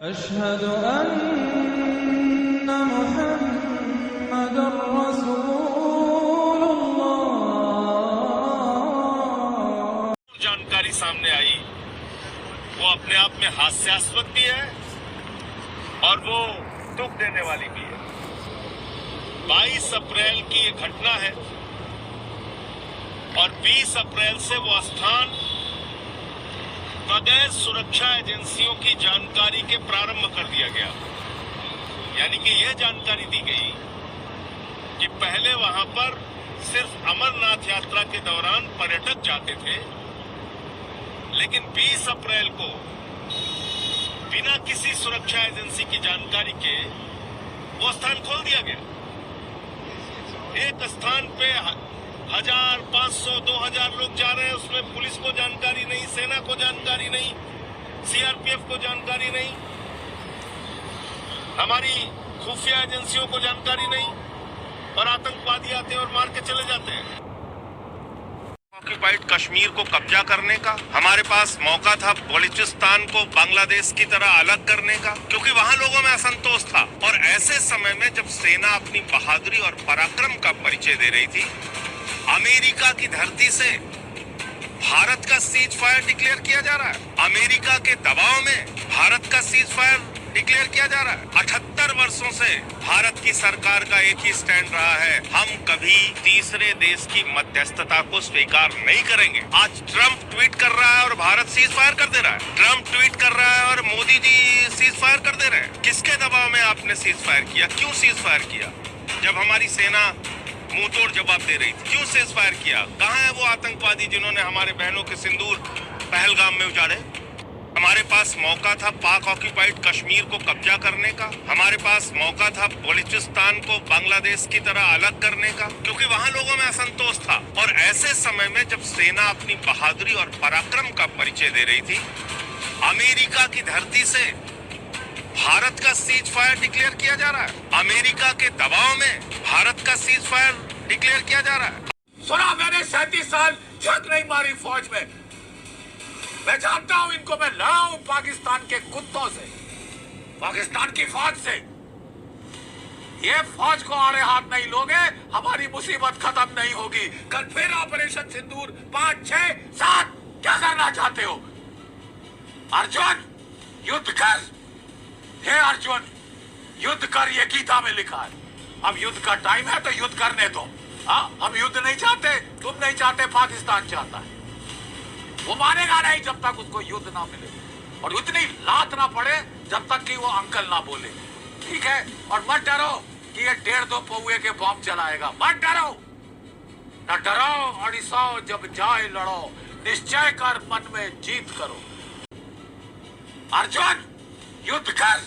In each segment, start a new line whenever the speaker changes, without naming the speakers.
अशहदु अन्ना मुहम्मदुर रसूलुल्लाह।
जानकारी सामने आई वो अपने आप में हास्यास्पद भी है और वो दुख देने वाली भी है। 22 अप्रैल की ये घटना है और 20 अप्रैल से वो स्थान बगैर सुरक्षा एजेंसियों की जानकारी के प्रारंभ कर दिया गया। यानी कि यह जानकारी दी गई कि पहले वहां पर सिर्फ अमरनाथ यात्रा के दौरान पर्यटक जाते थे, लेकिन 20 अप्रैल को बिना किसी सुरक्षा एजेंसी की जानकारी के वो स्थान खोल दिया गया। एक स्थान पे 1000, 500, 2000 लोग जा रहे हैं, उसमें पुलिस को जानकारी नहीं, सेना को जानकारी नहीं, सीआरपीएफ को जानकारी नहीं, हमारी खुफिया एजेंसियों को जानकारी नहीं, और आतंकवादी आते हैं और मार के चले जाते हैं। ऑक्युपाइड कश्मीर को कब्जा करने का हमारे पास मौका था, बलूचिस्तान को बांग्लादेश की तरह अलग करने का, क्योंकि वहां लोगों में असंतोष था। और ऐसे समय में जब सेना अपनी बहादुरी और पराक्रम का परिचय दे रही थी, अमेरिका की धरती से भारत का सीज फायर डिक्लेयर किया जा रहा है। अमेरिका के दबाव में भारत का सीज फायर डिक्लेयर किया जा रहा है। 78 वर्षों से भारत की सरकार का एक ही स्टैंड रहा है, हम कभी तीसरे देश की मध्यस्थता को स्वीकार नहीं करेंगे। आज ट्रंप ट्वीट कर रहा है और भारत सीज फायर कर दे रहा है। ट्रंप ट्वीट कर रहा है और मोदी जी सीज फायर कर दे रहे हैं। किसके दबाव में आपने सीज फायर किया? क्यों सीज फायर किया? जब हमारी सेना मुंह तोड़ जवाब दे रही थी, क्यों सीज फायर किया? कहाँ है वो आतंकवादी जिन्होंने हमारे बहनों के सिंदूर पहलगाम में उजाड़े? हमारे पास मौका था पाक ऑक्युपाइड कश्मीर को कब्जा करने का, हमारे पास मौका था बलूचिस्तान को बांग्लादेश की तरह अलग करने का, क्योंकि वहां लोगों में असंतोष था। और ऐसे समय में जब सेना अपनी बहादुरी और पराक्रम का परिचय दे रही थी, अमेरिका की धरती से भारत का सीज फायर डिक्लेयर किया जा रहा है। अमेरिका के दबाव में भारत का सीज फायर डिक्लेयर किया जा रहा है।
सुना मैंने 37 साल झक नहीं मारी फौज में। मैं जानता हूं इनको, मैं लड़ा हूं पाकिस्तान के कुत्तों से, पाकिस्तान की फौज से। ये फौज को आड़े हाथ नहीं लोगे, हमारी मुसीबत खत्म नहीं होगी। कल फिर ऑपरेशन सिंदूर 5, 6, 7 क्या करना चाहते हो? अर्जुन युद्ध कर, हे अर्जुन युद्ध कर, ये गीता में लिखा है। अब युद्ध का टाइम है तो युद्ध करने दो। हम युद्ध नहीं चाहते, तुम नहीं चाहते, पाकिस्तान चाहता है। वो मानेगा नहीं जब तक उसको युद्ध ना मिले, और इतनी लात ना पड़े जब तक कि वो अंकल ना बोले, ठीक है? और मत डरो कि ये 1.5-2 पौए के बम चलाएगा, मत डरो, न डरो अड़िसो जब जाए लड़ो, निश्चय कर मन में जीत करो। अर्जुन युद्ध कर,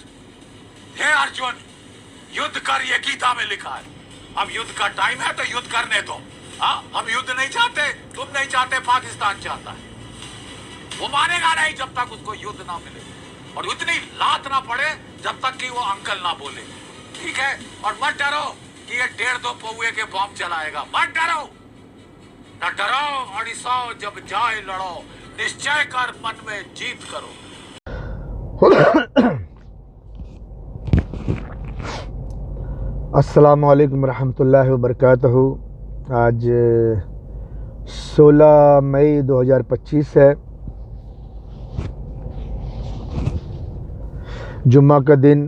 हे अर्जुन युद्ध कर, ये गीता में लिखा है। अब युद्ध का टाइम है तो युद्ध करने दो। हम युद्ध नहीं चाहते, तुम नहीं चाहते, पाकिस्तान चाहता है। वो मानेगा नहीं जब तक उसको युद्ध ना मिले, और इतनी लात ना पड़े जब तक कि वो अंकल ना बोले, ठीक है? और मत डरो कि ये 1.5-2 पौए के बम चलाएगा, मत डरो, न डरो अड़िसो जब जाए लड़ो, निश्चय कर मन में जीत करो।
अस्सलामु अलैकुम रहमतुल्लाहि व बरकातहू। आज 16 मई 2025 है, जुम्मा का दिन।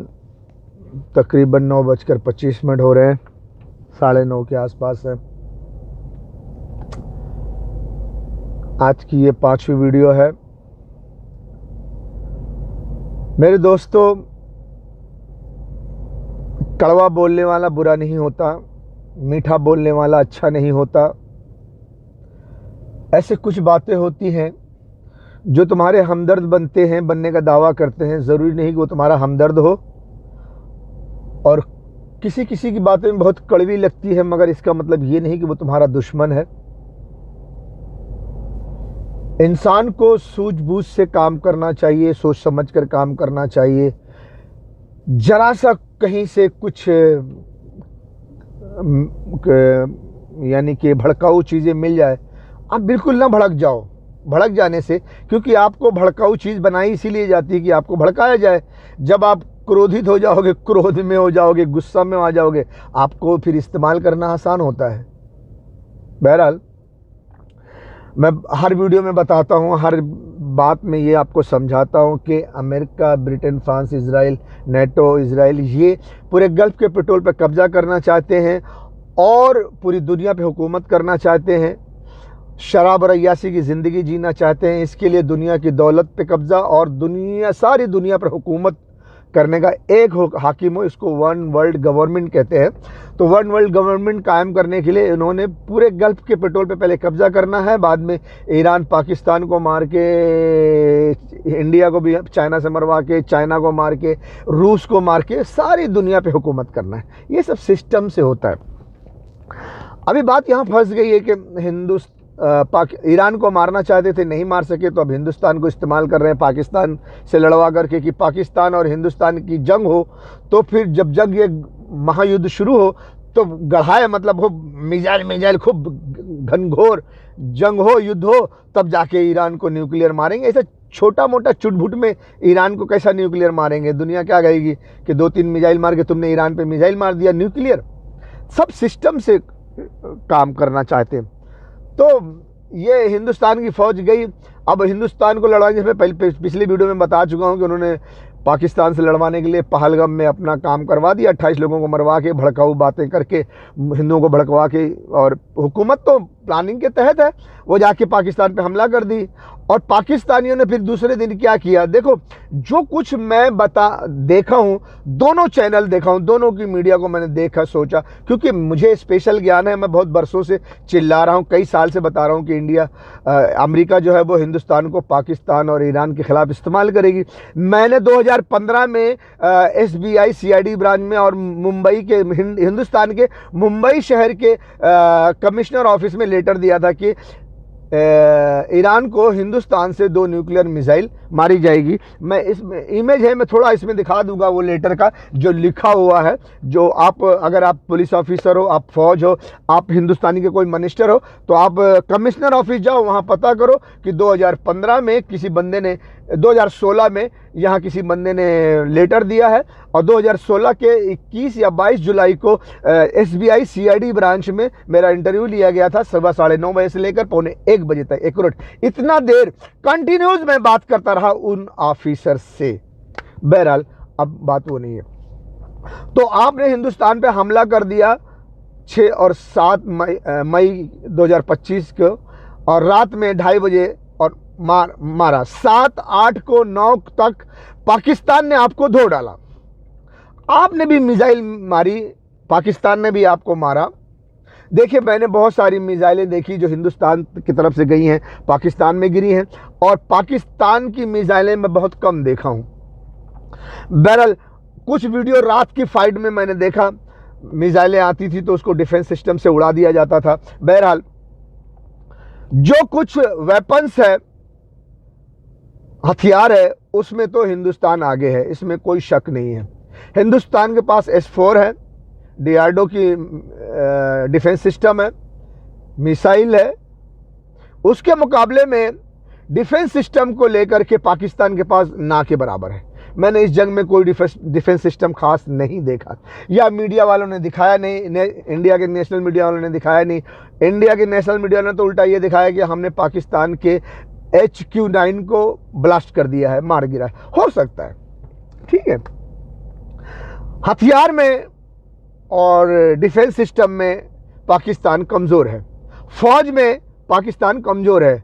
तकरीबन 9:25 हो रहे हैं, 9:30 के आसपास है। आज की ये 5वीं वीडियो है। मेरे दोस्तों, कड़वा बोलने वाला बुरा नहीं होता, मीठा बोलने वाला अच्छा नहीं होता। ऐसे कुछ बातें होती हैं जो तुम्हारे हमदर्द बनते हैं, बनने का दावा करते हैं। ज़रूरी नहीं कि वो तुम्हारा हमदर्द हो, और किसी किसी की बातें बहुत कड़वी लगती है, मगर इसका मतलब ये नहीं कि वो तुम्हारा दुश्मन है। इंसान को सूझबूझ से काम करना चाहिए, सोच समझ कर काम करना चाहिए। जरा सा कहीं से कुछ यानी कि भड़काऊ चीज़ें मिल जाए, आप बिल्कुल ना भड़क जाओ। भड़क जाने से, क्योंकि आपको भड़काऊ चीज़ बनाई इसीलिए जाती है कि आपको भड़काया जाए। जब आप क्रोधित हो जाओगे, क्रोध में हो जाओगे, गुस्सा में आ जाओगे, आपको फिर इस्तेमाल करना आसान होता है। बहरहाल मैं हर वीडियो में बताता हूँ, हर बात में ये आपको समझाता हूँ कि America, Britain, France, Israel, NATO, Israel, ये पूरे गल्फ़ के पेट्रोल पर कब्ज़ा करना चाहते हैं और पूरी दुनिया पे हुकूमत करना चाहते हैं, शराब और अय्याशी की ज़िंदगी जीना चाहते हैं। इसके लिए दुनिया की दौलत पे कब्ज़ा और सारी दुनिया पर हुकूमत करने का एक हाकिम हो, इसको वन वर्ल्ड गवर्नमेंट कहते हैं। तो वन वर्ल्ड गवर्नमेंट कायम करने के लिए इन्होंने पूरे गल्फ़ के पेट्रोल पे पहले कब्ज़ा करना है, बाद में ईरान पाकिस्तान को मार के, इंडिया को भी चाइना से मरवा के, चाइना को मार के, रूस को मार के सारी दुनिया पे हुकूमत करना है। ये सब सिस्टम से होता है। अभी बात यहाँ फंस गई है कि ईरान को मारना चाहते थे, नहीं मार सके, तो अब हिंदुस्तान को इस्तेमाल कर रहे हैं पाकिस्तान से लड़वा करके कि पाकिस्तान और हिंदुस्तान की जंग हो, तो फिर जब जंग ये महायुद्ध शुरू हो तो गढ़ाए, मतलब हो मिसाइल खूब घनघोर जंग हो, युद्ध हो, तब जाके ईरान को न्यूक्लियर मारेंगे। ऐसा छोटा मोटा चुटभुट में ईरान को कैसा न्यूक्लियर मारेंगे? दुनिया क्या कहेगी कि 2-3 मिसाइल मार के तुमने ईरान पे मिसाइल मार दिया, न्यूक्लियर। सब सिस्टम से काम करना चाहते हैं। तो ये हिंदुस्तान की फ़ौज गई। अब हिंदुस्तान को लड़वाने से पहले पिछली वीडियो में बता चुका हूँ कि उन्होंने पाकिस्तान से लड़वाने के लिए पहलगाम में अपना काम करवा दिया, 28 लोगों को मरवा के, भड़काऊ बातें करके, हिंदुओं को भड़कवा के, और हुकूमत तो प्लानिंग के तहत है, वो जाके पाकिस्तान पे हमला कर दी। और पाकिस्तानियों ने फिर दूसरे दिन क्या किया? देखो, जो कुछ मैं देखा हूँ, दोनों चैनल देखा हूँ, दोनों की मीडिया को मैंने देखा, सोचा, क्योंकि मुझे स्पेशल ज्ञान है। मैं बहुत बरसों से चिल्ला रहा हूँ, कई साल से बता रहा हूँ कि अमेरिका जो है वो हिंदुस्तान को पाकिस्तान और ईरान के खिलाफ इस्तेमाल करेगी। मैंने 2015 में SBI CID ब्रांच में और मुंबई के, हिंदुस्तान के मुंबई शहर के कमिश्नर ऑफिस में लेटर दिया था कि ईरान को हिंदुस्तान से 2 न्यूक्लियर मिसाइल मारी जाएगी। मैं इसमें इमेज है, मैं थोड़ा इसमें दिखा दूंगा वो लेटर का जो लिखा हुआ है। जो आप, अगर आप पुलिस ऑफिसर हो, आप फौज हो, आप हिंदुस्तानी के कोई मिनिस्टर हो, तो आप कमिश्नर ऑफिस जाओ, वहाँ पता करो कि 2015 में किसी बंदे ने, 2016 में यहाँ किसी बंदे ने लेटर दिया है, और 2016 के 21 या 22 जुलाई को SBI CID ब्रांच में मेरा इंटरव्यू लिया गया था, सुबह 9:30 बजे से लेकर 1:15 बजे तक, एक्यूरेट इतना देर कंटिन्यूस मैं बात करता रहा उन ऑफिसर से। बहरहाल अब बात वो नहीं है। तो आपने हिंदुस्तान पे हमला कर दिया 6 और 7 मई 2025 को, और रात में 2:30 बजे और मारा। 7, 8 को 9 तक पाकिस्तान ने आपको धो डाला। आपने भी मिसाइल मारी, पाकिस्तान ने भी आपको मारा। देखिए, मैंने बहुत सारी मिसाइलें देखी जो हिंदुस्तान की तरफ से गई हैं, पाकिस्तान में गिरी हैं, और पाकिस्तान की मिसाइलें मैं बहुत कम देखा हूं। बहरहाल कुछ वीडियो रात की फाइट में मैंने देखा, मिसाइलें आती थी तो उसको डिफेंस सिस्टम से उड़ा दिया जाता था। बहरहाल जो कुछ वेपन्स है, हथियार है, उसमें तो हिंदुस्तान आगे है, इसमें कोई शक नहीं है। हिंदुस्तान के पास S4 है, DRDO की डिफेंस सिस्टम है, मिसाइल है। उसके मुकाबले में डिफेंस सिस्टम को लेकर के पाकिस्तान के पास ना के बराबर है। मैंने इस जंग में कोई डिफेंस सिस्टम खास नहीं देखा, या मीडिया वालों ने दिखाया नहीं, इंडिया के नेशनल मीडिया वालों ने दिखाया नहीं। इंडिया के नेशनल मीडिया ने तो उल्टा ये दिखाया कि हमने पाकिस्तान के HQ-9 को ब्लास्ट कर दिया है, मार गिरा है। हो सकता है, ठीक है। हथियार में और डिफेंस सिस्टम में पाकिस्तान कमज़ोर है, फौज में पाकिस्तान कमज़ोर है।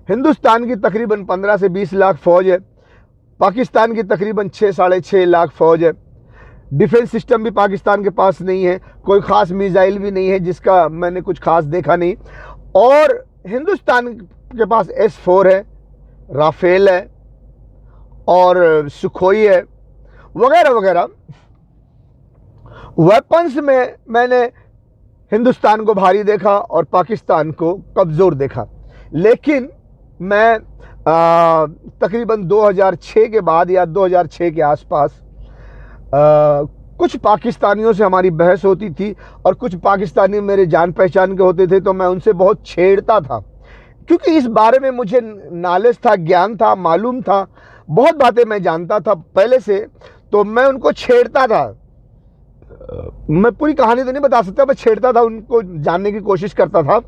हिंदुस्तान की तकरीबन 15 से 20 लाख फौज है, पाकिस्तान की तकरीबन 6-6.5 लाख फौज है। डिफेंस सिस्टम भी पाकिस्तान के पास नहीं है, कोई ख़ास मिसाइल भी नहीं है जिसका मैंने कुछ खास देखा नहीं। और हिंदुस्तान के पास S4 है, राफेल है, और सुखोई है, वगैरह वगैरह। वेपन्स में मैंने हिंदुस्तान को भारी देखा और पाकिस्तान को कमज़ोर देखा। लेकिन मैं तकरीबन 2006 के बाद या 2006 के आसपास कुछ पाकिस्तानियों से हमारी बहस होती थी, और कुछ पाकिस्तानी मेरे जान पहचान के होते थे, तो मैं उनसे बहुत छेड़ता था क्योंकि इस बारे में मुझे नॉलेज था, ज्ञान था, मालूम था, बहुत बातें मैं जानता था पहले से, तो मैं उनको छेड़ता था। मैं पूरी कहानी तो नहीं बता सकता, मैं छेड़ता था, उनको जानने की कोशिश करता था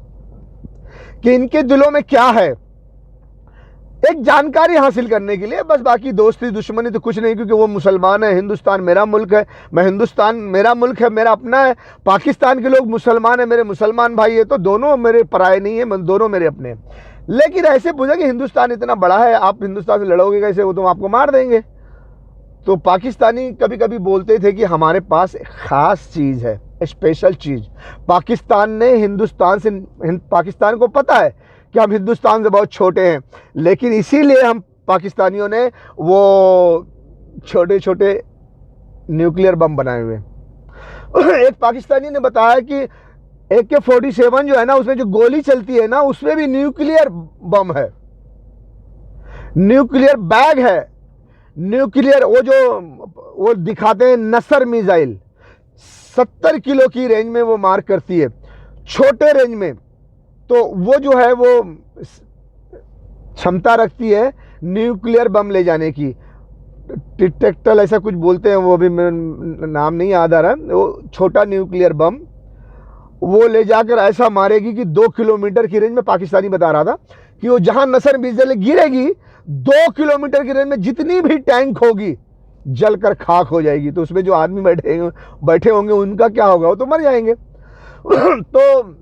कि इनके दिलों में क्या है, एक जानकारी हासिल करने के लिए बस। बाकी दोस्ती दुश्मनी तो कुछ नहीं, क्योंकि वो मुसलमान है, हिंदुस्तान मेरा मुल्क है, मैं हिंदुस्तान मेरा मुल्क है, मेरा अपना है। पाकिस्तान के लोग मुसलमान है, मेरे मुसलमान भाई है, तो दोनों मेरे पराये नहीं है, दोनों मेरे अपने हैं। लेकिन ऐसे पूछा कि हिंदुस्तान इतना बड़ा है, आप हिंदुस्तान से लड़ोगे कैसे, वो तो आपको मार देंगे। तो पाकिस्तानी कभी कभी बोलते थे कि हमारे पास एक ख़ास चीज़ है, स्पेशल चीज़। पाकिस्तान ने हिंदुस्तान से, पाकिस्तान को पता है कि हम हिंदुस्तान से बहुत छोटे हैं, लेकिन इसीलिए हम पाकिस्तानियों ने वो छोटे छोटे न्यूक्लियर बम बनाए हुए हैं। एक पाकिस्तानी ने बताया कि AK-47 जो है ना, उसमें जो गोली चलती है ना, उसमें भी न्यूक्लियर बम है, न्यूक्लियर बैग है, न्यूक्लियर वो दिखाते हैं नसर मिसाइल, 70 किलो की रेंज में वो मार करती है, छोटे रेंज में। तो वो जो है वो क्षमता रखती है न्यूक्लियर बम ले जाने की। टिटेक्टल ऐसा कुछ बोलते हैं, वो भी नाम नहीं याद आ रहा है। वो छोटा न्यूक्लियर बम वो ले जाकर ऐसा मारेगी कि 2 किलोमीटर की रेंज में, पाकिस्तानी बता रहा था कि वो जहां नसर मिसाइल गिरेगी 2 किलोमीटर की रेंज में जितनी भी टैंक होगी जलकर खाक हो जाएगी। तो उसमें जो आदमी बैठे होंगे उनका क्या होगा, वो तो मर जाएंगे। तो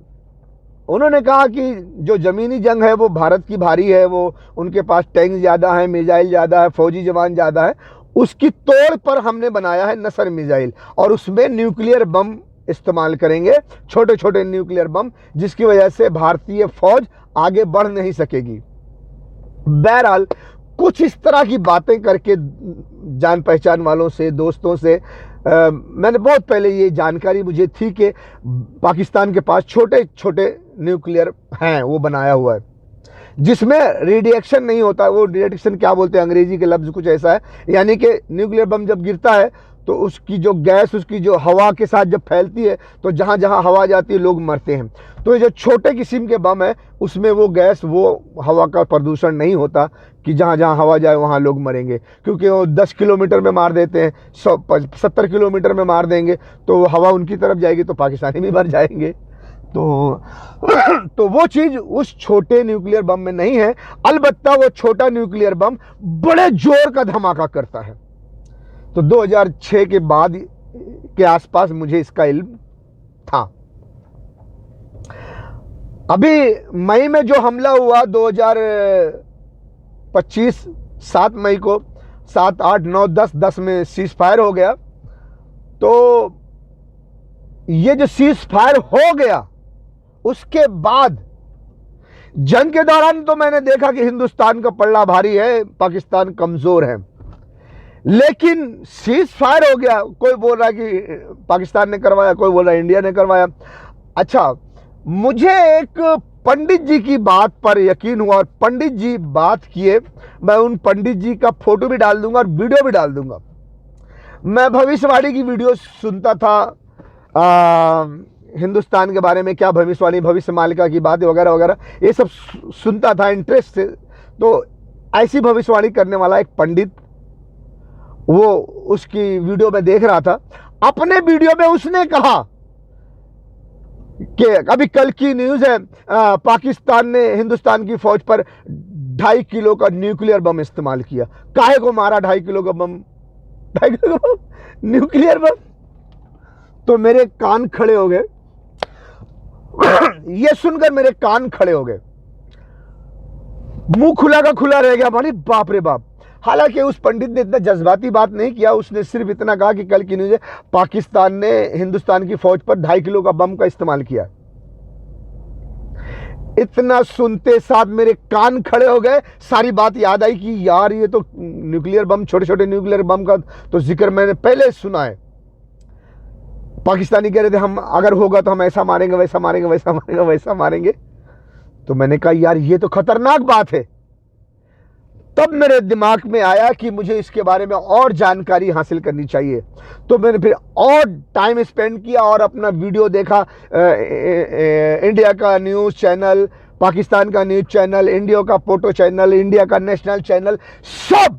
उन्होंने कहा कि जो ज़मीनी जंग है वो भारत की भारी है, वो उनके पास टैंक ज़्यादा है, मिसाइल ज़्यादा है, फौजी जवान ज़्यादा है, उसकी तोड़ पर हमने बनाया है नसर मिसाइल, और उसमें न्यूक्लियर बम इस्तेमाल करेंगे, छोटे छोटे न्यूक्लियर बम, जिसकी वजह से भारतीय फौज आगे बढ़ नहीं सकेगी। बहरहाल कुछ इस तरह की बातें करके जान पहचान वालों से, दोस्तों से, मैंने बहुत पहले ये जानकारी मुझे थी कि पाकिस्तान के पास छोटे छोटे न्यूक्लियर हैं, वो बनाया हुआ है, जिसमें रेडिएशन नहीं होता। वो रेडिएशन क्या बोलते हैं, अंग्रेजी के लफ्ज़ कुछ ऐसा है, यानी कि न्यूक्लियर बम जब गिरता है तो उसकी जो गैस, उसकी जो हवा के साथ जब फैलती है तो जहाँ जहाँ हवा जाती है लोग मरते हैं। तो ये जो छोटे किस्म के बम है उसमें वो गैस, वो हवा का प्रदूषण नहीं होता कि जहाँ जहाँ हवा जाए वहाँ लोग मरेंगे, क्योंकि वो 10 किलोमीटर में मार देते हैं, 70 किलोमीटर में मार देंगे तो हवा उनकी तरफ जाएगी तो पाकिस्तानी भी मर जाएंगे। तो वो चीज़ उस छोटे न्यूक्लियर बम में नहीं है। अलबत्ता वो छोटा न्यूक्लियर बम बड़े जोर का धमाका करता है। तो 2006 के बाद के आसपास मुझे इसका इल्म था। अभी मई में जो हमला हुआ 2025 7 मई को, 7, 8, 9, 10 में सीज फायर हो गया। तो ये जो सीज फायर हो गया उसके बाद जंग के दौरान तो मैंने देखा कि हिंदुस्तान का पल्ला भारी है, पाकिस्तान कमजोर है। लेकिन सीज फायर हो गया, कोई बोल रहा है कि पाकिस्तान ने करवाया, कोई बोल रहा है इंडिया ने करवाया। अच्छा, मुझे एक पंडित जी की बात पर यकीन हुआ और पंडित जी बात किए। मैं उन पंडित जी का फोटो भी डाल दूंगा और वीडियो भी डाल दूंगा। मैं भविष्यवाणी की वीडियो सुनता था, हिंदुस्तान के बारे में क्या भविष्यवाणी, भविष्य मालिका की बातें वगैरह वगैरह, ये सब सुनता था इंटरेस्ट से। तो ऐसी भविष्यवाणी करने वाला एक पंडित, वो उसकी वीडियो में देख रहा था। अपने वीडियो में उसने कहा कि अभी कल की न्यूज़ है, पाकिस्तान ने हिंदुस्तान की फौज पर 2.5 किलो का न्यूक्लियर बम इस्तेमाल किया। काहे को मारा 2.5 किलो का बम, 2.5 किलो का न्यूक्लियर बम। तो मेरे कान खड़े हो गए, ये सुनकर मेरे कान खड़े हो गए, मुंह खुला का खुला रह गया। मानी बाप रे बाप। हालांकि उस पंडित ने इतना जज्बाती बात नहीं किया, उसने सिर्फ इतना कहा कि कल की न्यूज़ है, पाकिस्तान ने हिंदुस्तान की फौज पर 2.5 किलो का बम का इस्तेमाल किया। इतना सुनते साथ मेरे कान खड़े हो गए। सारी बात याद आई कि यार ये तो न्यूक्लियर बम, छोटे छोटे न्यूक्लियर बम का तो जिक्र मैंने पहले सुना है। पाकिस्तानी कह रहे थे हम अगर होगा तो हम ऐसा मारेंगे, वैसा मारेंगे, वैसा मारेंगे, वैसा मारेंगे। तो मैंने कहा यार ये तो खतरनाक बात है। तब मेरे दिमाग में आया कि मुझे इसके बारे में और जानकारी हासिल करनी चाहिए। तो मैंने फिर और टाइम स्पेंड किया और अपना वीडियो देखा, इंडिया का न्यूज़ चैनल, पाकिस्तान का न्यूज चैनल, इंडिया का फोटो चैनल, इंडिया का नेशनल चैनल, सब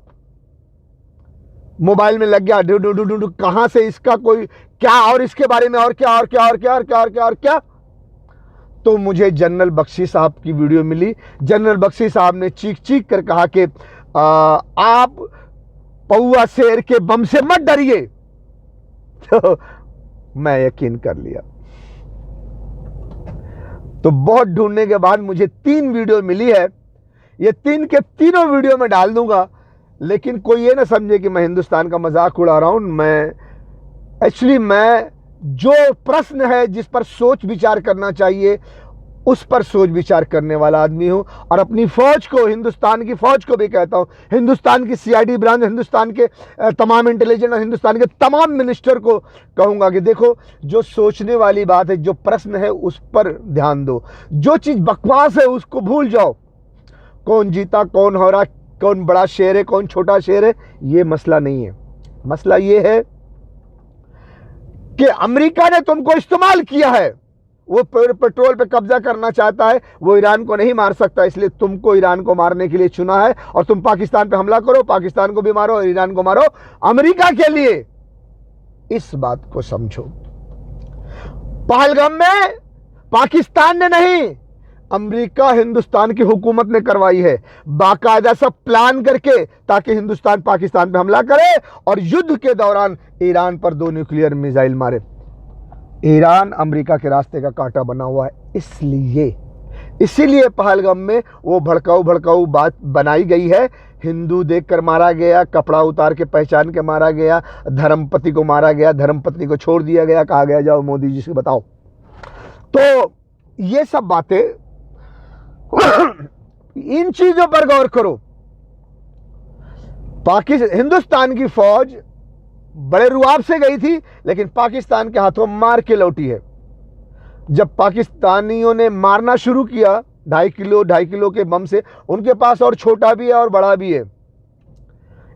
मोबाइल में लग गया। डू कहां से इसका कोई क्या, और इसके बारे में और क्या और क्या और क्या और क्या और क्या और क्या। तो मुझे जनरल बख्शी साहब की वीडियो मिली। जनरल बख्शी साहब ने चीख चीख कर कहा कि आप पौआ शेर के बम से मत डरिए। तो मैं यकीन कर लिया। तो बहुत ढूंढने के बाद मुझे 3 वीडियो मिली है। ये 3 के तीनों वीडियो में डाल दूंगा, लेकिन कोई ये ना समझे कि मैं हिंदुस्तान का मजाक उड़ा रहा हूं। मैं जो प्रश्न है जिस पर सोच विचार करना चाहिए उस पर सोच विचार करने वाला आदमी हूं। और अपनी फौज को, हिंदुस्तान की फौज को भी कहता हूं, हिंदुस्तान की CID ब्रांच, हिंदुस्तान के तमाम इंटेलिजेंस और हिंदुस्तान के तमाम मिनिस्टर को कहूंगा कि देखो, जो सोचने वाली बात है, जो प्रश्न है उस पर ध्यान दो। जो चीज बकवास है उसको भूल जाओ। कौन जीता, कौन हो रहा, कौन बड़ा शेर है, कौन छोटा शेर है, ये मसला नहीं है। मसला ये है कि अमेरिका ने तुमको इस्तेमाल किया है। वो पेट्रोल पे कब्जा करना चाहता है, वो ईरान को नहीं मार सकता, इसलिए तुमको ईरान को मारने के लिए चुना है। और तुम पाकिस्तान पे हमला करो, पाकिस्तान को भी मारो और ईरान को मारो, अमेरिका के लिए। इस बात को समझो। पहलगाम में पाकिस्तान ने नहीं, अमेरिका हिंदुस्तान की हुकूमत ने करवाई है, बाकायदा सब प्लान करके, ताकि हिंदुस्तान पाकिस्तान पे हमला करे और युद्ध के दौरान ईरान पर 2 न्यूक्लियर मिसाइल मारे। ईरान अमेरिका के रास्ते का कांटा बना हुआ है। इसीलिए पहलगाम में वो भड़काऊ बात बनाई गई है। हिंदू देखकर मारा गया, कपड़ा उतार के पहचान के मारा गया, धर्मपति को मारा गया, धर्मपत्नी को छोड़ दिया गया, कहा गया जाओ मोदी जी से बताओ। तो ये सब बातें इन चीजों पर गौर करो। हिंदुस्तान की फौज बड़े रुआब से गई थी, लेकिन पाकिस्तान के हाथों मार के लौटी है। जब पाकिस्तानियों ने मारना शुरू किया 2.5 किलो के बम से, उनके पास और छोटा भी है और बड़ा भी है,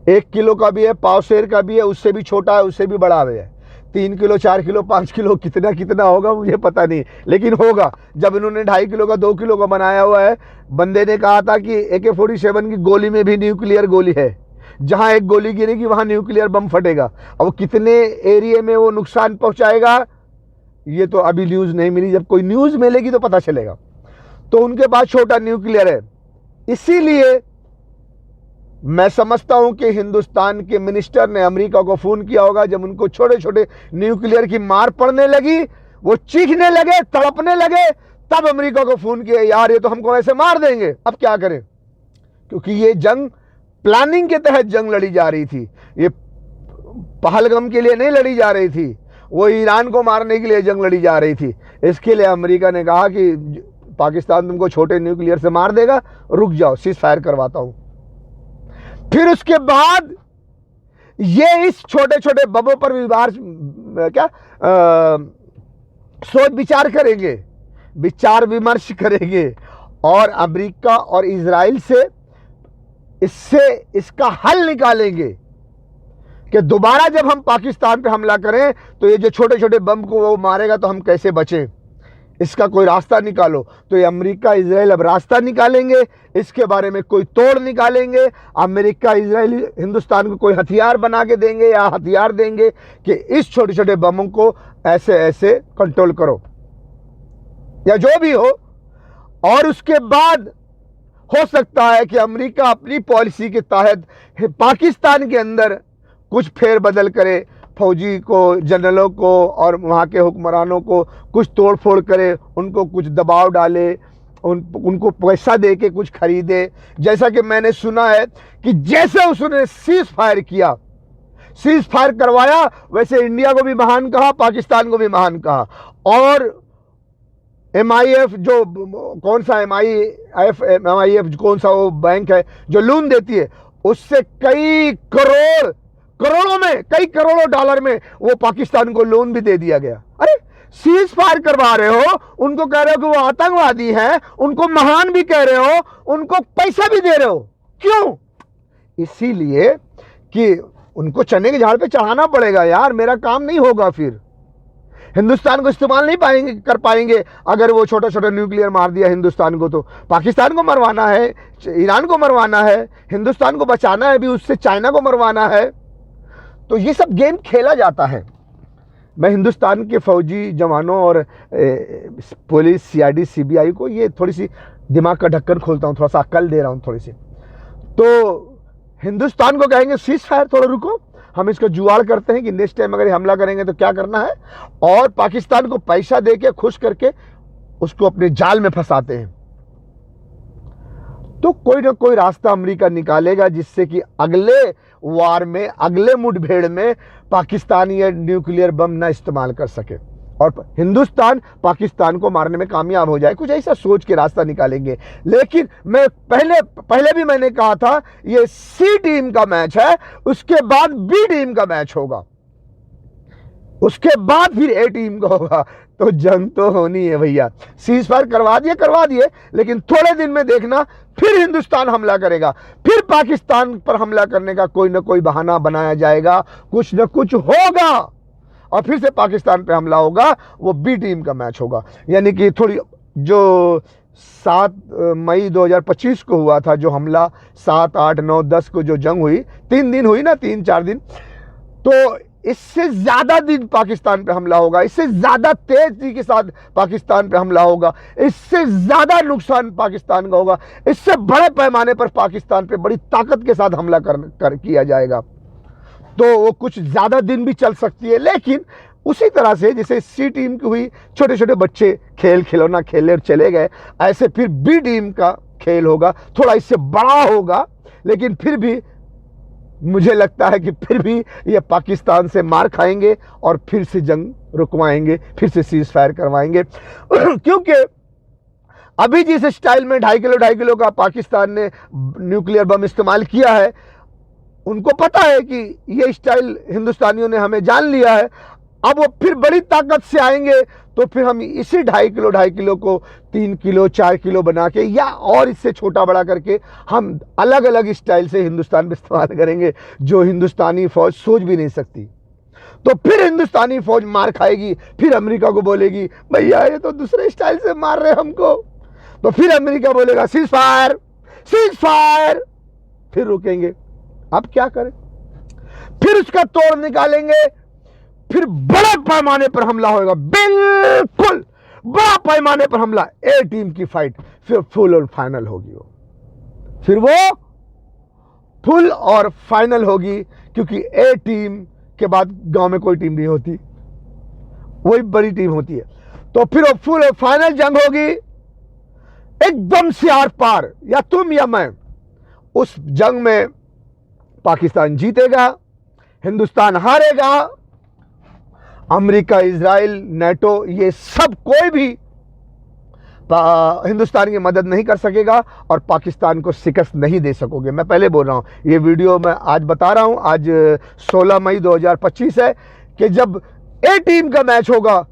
1 किलो का भी है, पाव शेर का भी है, उससे भी छोटा है, उससे भी बड़ा है। 3 किलो, 4 किलो, 5 किलो, कितना होगा मुझे पता नहीं, लेकिन होगा। जब इन्होंने 2.5 किलो का, 2 किलो का बनाया हुआ है, बंदे ने कहा था कि AK-47 की गोली में भी न्यूक्लियर गोली है, जहां एक गोली गिरेगी वहां न्यूक्लियर बम फटेगा। अब कितने एरिया में वो नुकसान पहुंचाएगा ये तो अभी न्यूज नहीं मिली, जब कोई न्यूज मिलेगी तो पता चलेगा। तो उनके पास छोटा न्यूक्लियर है। इसीलिए मैं समझता हूं कि हिंदुस्तान के मिनिस्टर ने अमेरिका को फोन किया होगा। जब उनको छोटे छोटे न्यूक्लियर की मार पड़ने लगी, वो चीखने लगे, तड़पने लगे, तब अमेरिका को फोन किया, यार ये तो हमको ऐसे मार देंगे, अब क्या करें। क्योंकि ये जंग प्लानिंग के तहत जंग लड़ी जा रही थी, ये पहलगाम के लिए नहीं लड़ी जा रही थी, वो ईरान को मारने के लिए जंग लड़ी जा रही थी। इसके लिए अमेरिका ने कहा कि पाकिस्तान तुमको छोटे न्यूक्लियर से मार देगा, रुक जाओ, सीज फायर करवाता हूं। फिर उसके बाद ये इस छोटे छोटे बमों पर सोच विचार करेंगे, विचार विमर्श करेंगे और अमेरिका और इजराइल से इसका हल निकालेंगे कि दोबारा जब हम पाकिस्तान पे हमला करें तो ये जो छोटे छोटे बम को वो मारेगा तो हम कैसे बचें, इसका कोई रास्ता निकालो। तो ये अमेरिका इजराइल अब रास्ता निकालेंगे, इसके बारे में कोई तोड़ निकालेंगे। अमेरिका इजराइल हिंदुस्तान को कोई हथियार बना के देंगे या हथियार देंगे कि इस छोटे छोटे बमों को ऐसे ऐसे कंट्रोल करो या जो भी हो। और उसके बाद हो सकता है कि अमेरिका अपनी पॉलिसी के तहत पाकिस्तान के अंदर कुछ फेरबदल करे, फौजी को, जनरलों को और वहाँ के हुक्मरानों को कुछ तोड़ फोड़ करे, उनको कुछ दबाव डाले, उनको पैसा दे के कुछ खरीदे। जैसा कि मैंने सुना है कि जैसे उसने सीज फायर किया, सीज फायर करवाया, वैसे इंडिया को भी महान कहा, पाकिस्तान को भी महान कहा। और MIF जो कौन सा MIF कौन सा वो बैंक है जो लोन देती है, उससे कई करोड़ों में, कई करोड़ों डॉलर में वो पाकिस्तान को लोन भी दे दिया गया। अरे सीज फायर करवा रहे हो, उनको कह रहे हो कि वो आतंकवादी हैं, उनको महान भी कह रहे हो, उनको पैसा भी दे रहे हो, क्यों? इसीलिए कि उनको चने के झाड़ पे चढ़ाना पड़ेगा यार, मेरा काम नहीं होगा। फिर हिंदुस्तान को इस्तेमाल नहीं पाएंगे कर पाएंगे अगर वो छोटा छोटा न्यूक्लियर मार दिया हिंदुस्तान को। तो पाकिस्तान को मरवाना है, ईरान को मरवाना है, हिंदुस्तान को बचाना है भी, उससे चाइना को मरवाना है। तो ये सब गेम खेला जाता है। मैं हिंदुस्तान के फौजी जवानों और पुलिस, सीआईडी, सीबीआई को ये थोड़ी सी दिमाग का ढक्कन खोलता हूँ, थोड़ा सा अक्ल दे रहा हूँ थोड़ी सी। तो हिंदुस्तान को कहेंगे सीज फायर, थोड़ा रुको, हम इसका जुगाड़ करते हैं कि नेक्स्ट टाइम अगर हमला करेंगे तो क्या करना है, और पाकिस्तान को पैसा दे के खुश करके उसको अपने जाल में फंसाते हैं। तो कोई ना कोई रास्ता अमेरिका निकालेगा जिससे कि अगले वार में, अगले मुठभेड़ में पाकिस्तान ये न्यूक्लियर बम ना इस्तेमाल कर सके और हिंदुस्तान पाकिस्तान को मारने में कामयाब हो जाए। कुछ ऐसा सोच के रास्ता निकालेंगे। लेकिन मैं पहले भी मैंने कहा था ये सी टीम का मैच है, उसके बाद बी टीम का मैच होगा, उसके बाद फिर ए टीम का होगा। तो जंग तो होनी है भैया। सीज फायर करवा दिए, लेकिन थोड़े दिन में देखना फिर हिंदुस्तान हमला करेगा, फिर पाकिस्तान पर हमला करने का कोई ना कोई बहाना बनाया जाएगा, कुछ ना कुछ होगा और फिर से पाकिस्तान पे हमला होगा। वो बी टीम का मैच होगा। यानी कि थोड़ी जो 7 मई 2025 को हुआ था जो हमला, 7, 8, 9, 10 को जो जंग हुई, 3 दिन हुई ना, 3-4 दिन, तो इससे ज्यादा दिन पाकिस्तान पे हमला होगा, इससे ज्यादा तेजी के साथ पाकिस्तान पे हमला होगा, इससे ज्यादा नुकसान पाकिस्तान का होगा, इससे बड़े पैमाने पर पाकिस्तान पे बड़ी ताकत के साथ हमला किया जाएगा। तो वो कुछ ज्यादा दिन भी चल सकती है। लेकिन उसी तरह से जैसे सी टीम की हुई, छोटे छोटे बच्चे खिलौना खेले और चले गए, ऐसे फिर बी टीम का खेल होगा, थोड़ा इससे बड़ा होगा, लेकिन फिर भी मुझे लगता है कि फिर भी ये पाकिस्तान से मार खाएंगे और फिर से जंग रुकवाएंगे, फिर से सीज फायर करवाएंगे। क्योंकि अभी जिस स्टाइल में 2.5 किलो का पाकिस्तान ने न्यूक्लियर बम इस्तेमाल किया है, उनको पता है कि ये स्टाइल हिंदुस्तानियों ने हमें जान लिया है। अब वो फिर बड़ी ताकत से आएंगे तो फिर हम इसी 2.5 किलो को 3 किलो 4 किलो बना के या और इससे छोटा बड़ा करके हम अलग अलग स्टाइल से हिंदुस्तान में इस्तेमाल करेंगे, जो हिंदुस्तानी फौज सोच भी नहीं सकती। तो फिर हिंदुस्तानी फौज मार खाएगी, फिर अमेरिका को बोलेगी भैया ये तो दूसरे स्टाइल से मार रहे हमको। तो फिर अमेरिका बोलेगा सीज फायर, सीज फायर, फिर रुकेंगे। अब क्या करें, फिर उसका तोड़ निकालेंगे, फिर बड़े पैमाने पर हमला होगा, बिल्कुल बड़ा पैमाने पर हमला, ए टीम की फाइट फिर फुल और फाइनल होगी। फिर वो फुल और फाइनल होगी, क्योंकि ए टीम के बाद गांव में कोई टीम नहीं होती, वही बड़ी टीम होती है। तो फिर वो फुल और फाइनल जंग होगी, एकदम से आर पार, या तुम या मैं। उस जंग में पाकिस्तान जीतेगा, हिंदुस्तान हारेगा, अमेरिका, इजराइल, नेटो, ये सब कोई भी हिंदुस्तान की मदद नहीं कर सकेगा और पाकिस्तान को शिकस्त नहीं दे सकोगे। मैं पहले बोल रहा हूं, ये वीडियो मैं आज बता रहा हूं, आज 16 मई 2025 है, कि जब ए टीम का मैच होगा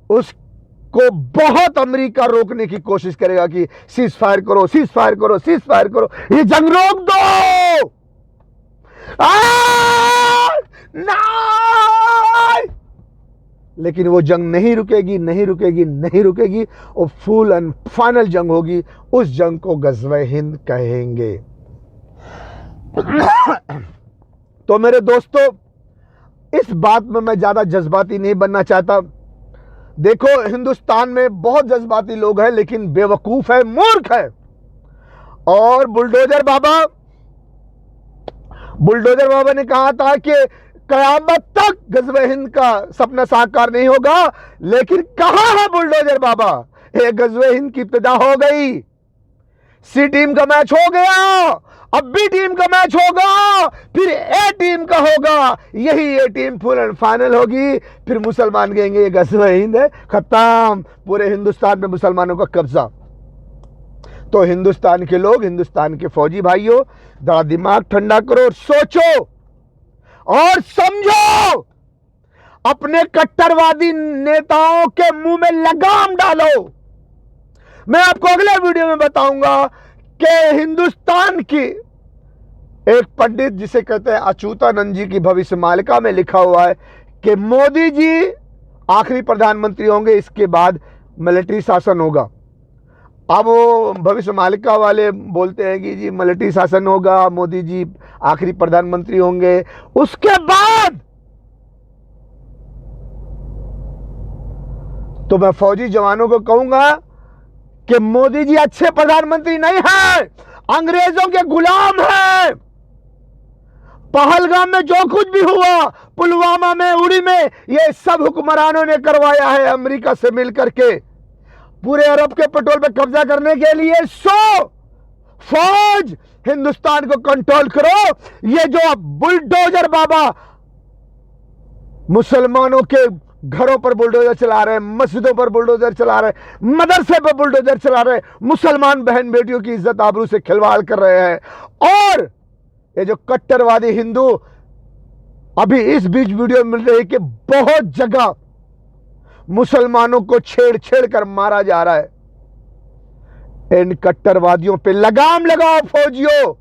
उसको बहुत अमेरिका रोकने की कोशिश करेगा कि सीज फायर करो, सीज फायर करो, सीज फायर करो, ये जंग रोक दो। नहीं, लेकिन वो जंग नहीं रुकेगी, नहीं रुकेगी, नहीं रुकेगी। वो फुल एंड फाइनल जंग होगी। उस जंग को गज़वे हिंद कहेंगे। तो मेरे दोस्तों, इस बात में मैं ज्यादा जज्बाती नहीं बनना चाहता। देखो, हिंदुस्तान में बहुत जज्बाती लोग हैं, लेकिन बेवकूफ है, मूर्ख है। और बुलडोजर बाबा ने कहा था कि कयामत तक गज़वे हिंद का सपना साकार नहीं होगा, लेकिन कहां है बुलडोजर बाबा? ये गज़वे हिंद की इब्तिदा हो गई, सी टीम का मैच हो गया, अब बी टीम का मैच होगा, फिर ए टीम का होगा। यही ए टीम फुल एंड फाइनल होगी। फिर मुसलमान कहेंगे ये गज़वे हिंद है, खत्म, पूरे हिंदुस्तान में मुसलमानों का कब्जा। तो हिंदुस्तान के लोग, हिंदुस्तान के फौजी भाइयों, जरा दिमाग ठंडा करो और सोचो और समझो, अपने कट्टरवादी नेताओं के मुंह में लगाम डालो। मैं आपको अगले वीडियो में बताऊंगा कि हिंदुस्तान की एक पंडित, जिसे कहते हैं अच्युतानंद जी की भविष्यमालिका में लिखा हुआ है कि मोदी जी आखिरी प्रधानमंत्री होंगे, इसके बाद मिलिट्री शासन होगा। अब वो भविष्य मालिका वाले बोलते हैं कि जी मिलिट्री शासन होगा, मोदी जी आखिरी प्रधानमंत्री होंगे, उसके बाद तो मैं फौजी जवानों को कहूंगा कि मोदी जी अच्छे प्रधानमंत्री नहीं हैं, अंग्रेजों के गुलाम हैं। पहलगाम में जो कुछ भी हुआ, पुलवामा में, उड़ी में, ये सब हुक्मरानों ने करवाया है अमेरिका से मिलकर के, पूरे अरब के पेट्रोल पे कब्जा करने के लिए। फौज हिंदुस्तान को कंट्रोल करो। ये जो बुलडोजर बाबा मुसलमानों के घरों पर बुलडोजर चला रहे हैं, मस्जिदों पर बुलडोजर चला रहे हैं, मदरसे पर बुलडोजर चला रहे हैं, मुसलमान बहन बेटियों की इज्जत आबरू से खिलवाड़ कर रहे हैं। और ये जो कट्टरवादी हिंदू अभी इस बीच वीडियो मिल रही है कि बहुत जगह मुसलमानों को छेड़ छेड़ कर मारा जा रहा है। इन कट्टरवादियों पे लगाम लगाओ फौजियों,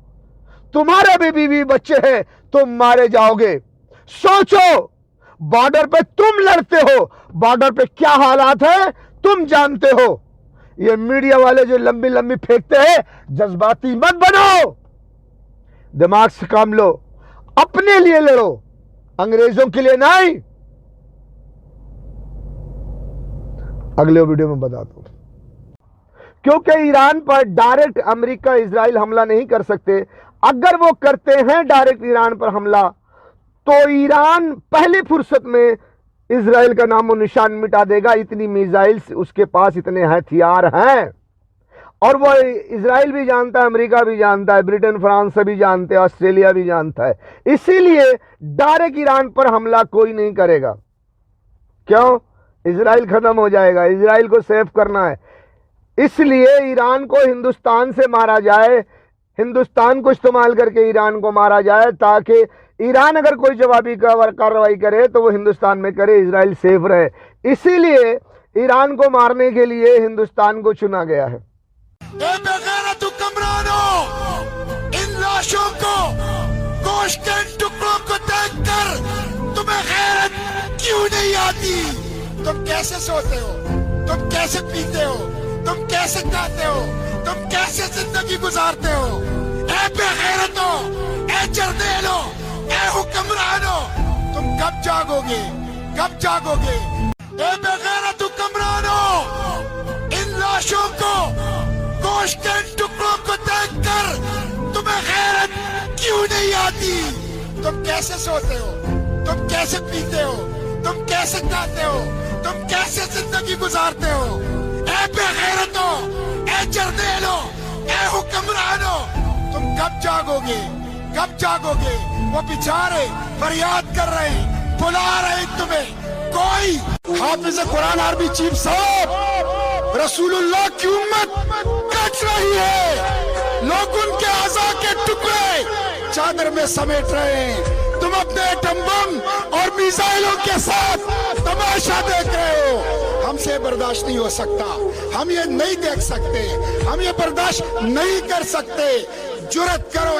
तुम्हारे भी बीवी बच्चे हैं, तुम मारे जाओगे। सोचो, बॉर्डर पे तुम लड़ते हो, बॉर्डर पे क्या हालात है तुम जानते हो। ये मीडिया वाले जो लंबी लंबी फेंकते हैं, जज्बाती मत बनो, दिमाग से काम लो, अपने लिए लड़ो, अंग्रेजों के लिए नहीं। अगले वीडियो में बताता हूं, क्योंकि ईरान पर डायरेक्ट अमेरिका इजराइल हमला नहीं कर सकते। अगर वो करते हैं डायरेक्ट ईरान पर हमला, तो ईरान पहली फुर्सत में इजराइल का नामो निशान मिटा देगा। इतनी मिसाइल्स उसके पास, इतने हथियार हैं, और वो इजराइल भी जानता है, अमेरिका भी जानता है, ब्रिटेन फ्रांस सभी जानते हैं, ऑस्ट्रेलिया भी जानता है। इसीलिए डायरेक्ट ईरान पर हमला कोई नहीं करेगा। क्यों? इजराइल खत्म हो जाएगा, इजराइल को सेव करना है। इसलिए ईरान को हिंदुस्तान से मारा जाए, हिंदुस्तान को इस्तेमाल करके ईरान को मारा जाए, ताकि ईरान अगर कोई जवाबी कार्रवाई करे तो वो हिंदुस्तान में करे, इजराइल सेफ रहे। इसीलिए ईरान को मारने के लिए हिंदुस्तान को चुना गया है।
बेगैरत हुक्मरानों, इन लाशों को, गोश्त के टुकड़ों को देखकर तुम्हें गैरत क्यों नहीं आती? तुम कैसे सोते हो? तुम कैसे पीते हो? तुम कैसे खाते हो? तुम कैसे जिंदगी गुजारते हो? ऐ बेगैरतों, ऐ जर्देलों, ऐ हुक्मरानों, तुम कब जागोगे? कब जागोगे? ऐ बेगैरत हुक्मरानों, इन लाशों को, गोश्त के टुकड़ों को देखकर तुम्हें गैरत क्यों नहीं आती? तुम कैसे सोते हो? तुम कैसे पीते हो? तुम कैसे खाते हो? तुम कैसे जिंदगी गुजारते हो? ऐ बेगैरतों, ऐ जर्देलों, ऐ हुक्मरानों, तुम कब जागोगे? कब जागोगे? वो बेचारे फरियाद कर रहे हैं, बुला रहे हैं तुम्हें। कोई हाफिज कुरान आर्मी चीफ साहब, रसूलुल्लाह की उम्मत कट रही है, लोग उनके आज़ा के टुकड़े चादर में समेट रहे हैं। तुम अपने एटम बम और मिसाइलों के साथ तमाशा देख रहे हो। हमसे बर्दाश्त नहीं हो सकता, हम ये नहीं देख सकते, हम ये बर्दाश्त नहीं कर सकते। जुर्रत करो,